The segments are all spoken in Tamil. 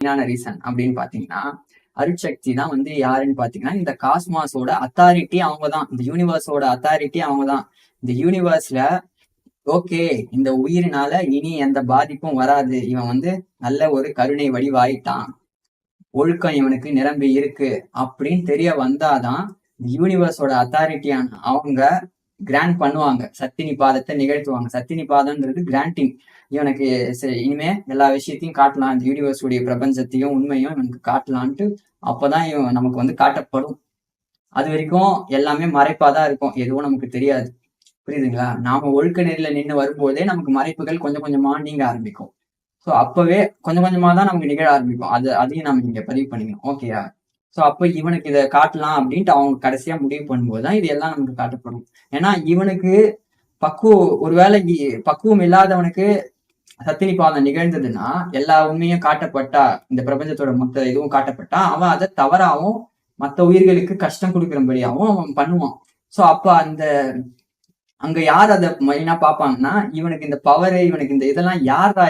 ரீசன் அப்படின்னு பாத்தீங்கன்னா, அருட்சக்தி தான் வந்து யாருன்னு பாத்தீங்கன்னா, இந்த காஸ்மாஸோட அத்தாரிட்டி அவங்கதான். இந்த யூனிவர்ஸோட அத்தாரிட்டி அவங்கதான். இந்த யூனிவர்ஸ்ல ஓகே, இந்த உயிரினால இனி எந்த பாதிப்பும் வராது, இவன் வந்து நல்ல ஒரு கருணை வடிவாயிட்டான், ஒழுக்கம் இவனுக்கு நிரம்பி இருக்கு அப்படின்னு தெரிய வந்தாதான் யூனிவர்ஸோட அத்தாரிட்டியான அவங்க கிராண்ட் பண்ணுவாங்க, சத்தினி பாதத்தை நிகழ்த்துவாங்க. சத்தினி பாதம்ன்றது கிராண்டிங். இவனுக்கு இனிமே எல்லா விஷயத்தையும் காட்டலாம், இந்த யூனிவர்ஸ் உடைய பிரபஞ்சத்தையும் உண்மையும் இவனுக்கு காட்டலான்ட்டு அப்பதான் இவன் நமக்கு வந்து காட்டப்படும். அது வரைக்கும் எல்லாமே மறைப்பாதான் இருக்கும், எதுவும் நமக்கு தெரியாது. புரியுதுங்களா? நாம ஒழுக்க நெறியில நின்று வரும்போதே நமக்கு மறைப்புகள் கொஞ்சம் கொஞ்சமா நீங்க ஆரம்பிக்கும். ஸோ அப்பவே கொஞ்சம் கொஞ்சமா தான் நமக்கு நிகழ ஆரம்பிக்கும். அதையும் நம்ம இங்க பதிவு பண்ணிக்கணும். ஓகேயா? ஸோ அப்ப இவனுக்கு இதை காட்டலாம் அப்படின்ட்டு அவங்க கடைசியா முடிவு பண்ணும்போது தான் இது எல்லாம் நமக்கு காட்டப்படும். ஏன்னா இவனுக்கு ஒருவேளை பக்குவம் இல்லாதவனுக்கு சத்தினி பாதம் நிகழ்ந்ததுன்னா, எல்லா உண்மையும் காட்டப்பட்டா, இந்த பிரபஞ்சத்தோட மொத்த இதுவும் காட்டப்பட்டா, அவன் அதை தவறாவும் மற்ற உயிர்களுக்கு கஷ்டம் கொடுக்குறபடியாவும் அவன் பண்ணுவான். ஸோ அப்ப அங்க யார் அதை மெயினா பார்ப்பாங்கன்னா, இவனுக்கு இந்த பவரு, இவனுக்கு இந்த இதெல்லாம் யாரா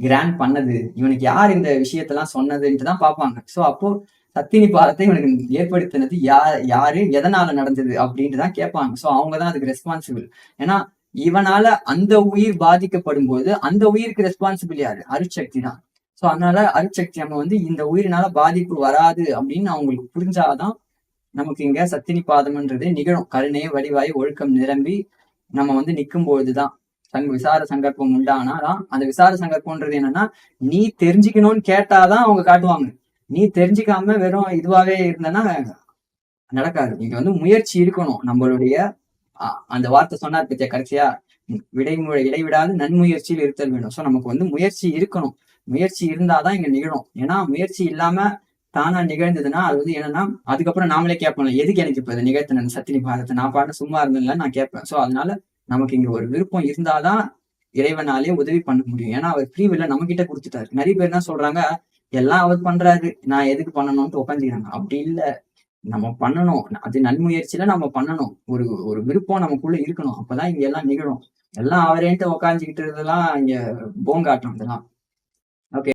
கிராண்ட் பண்ணது, இவனுக்கு யார் இந்த விஷயத்தெல்லாம் சொன்னதுன்ட்டு தான் பார்ப்பாங்க. ஸோ அப்போ சத்தினி பாதத்தை இவனுக்கு ஏற்படுத்தினது யாரு, எதனால நடந்தது அப்படின்ட்டு தான் கேட்பாங்க. ஸோ அவங்கதான் அதுக்கு ரெஸ்பான்சிபிள். ஏன்னா இவனால அந்த உயிர் பாதிக்கப்படும் போது அந்த உயிருக்கு ரெஸ்பான்சிபிள் யாரு? அருட்சக்தி தான். ஸோ அதனால அருட்சக்தி நம்ம வந்து இந்த உயிரினால பாதிப்பு வராது அப்படின்னு அவங்களுக்கு புரிஞ்சாதான் நமக்கு இங்க சத்தினி பாதம்ன்றது நிகழும். கருணை வடிவாய் ஒழுக்கம் நிரம்பி நம்ம வந்து நிற்கும் பொழுதுதான் விசார சங்கல்பம் உண்டானாதான். அந்த விசார சங்கல்பம்ன்றது என்னன்னா, நீ தெரிஞ்சுக்கணும்னு கேட்டாதான் அவங்க காட்டுவாங்க. நீ தெரிஞ்சுக்காம வெறும் இதுவாவே இருந்தனா நடக்காது. இது வந்து முயற்சி இருக்கணும். நம்மளுடைய அந்த வார்த்தை சொன்னார் பத்தியா கடைசியா, இடைவிடாது நன்முயற்சியில் இருத்தல் வேணும். ஸோ நமக்கு வந்து முயற்சி இருக்கணும். முயற்சி இருந்தாதான் இங்க நிகழும். ஏன்னா முயற்சி இல்லாம தானா நிகழ்ந்ததுன்னா அது வந்து என்னன்னா, அதுக்கப்புறம் நாமளே கேட்போம், எதுக்கு எனக்கு இப்ப இதை நிகழ்த்தின சத்தினி பாதத்தை, நான் பாட்டு சும்மா இருந்தேன்ல நான் கேட்பேன். ஸோ அதனால நமக்கு இங்க ஒரு விருப்பம் இருந்தாதான் இறைவனாலே உதவி பண்ண முடியும். ஏன்னா அவர் ஃப்ரீ வில்ல நம்ம கிட்ட கொடுத்துட்டாரு. நிறைய பேர் என்ன சொல்றாங்க, எல்லாம் அவர் பண்றாரு, நான் எதுக்கு பண்ணணும்னு உட்காந்துக்கிறாங்க. அப்படி இல்லை, நம்ம பண்ணணும். அது நன்முயற்சியில நம்ம பண்ணணும். ஒரு விருப்பம் நமக்குள்ள இருக்கணும். அப்பதான் இங்க எல்லாம் நிகழும். எல்லாம் அவரேன்ட்டு உட்காந்துக்கிட்டு இதெல்லாம் இங்க போங்காட்டம் இதெல்லாம். ஓகே.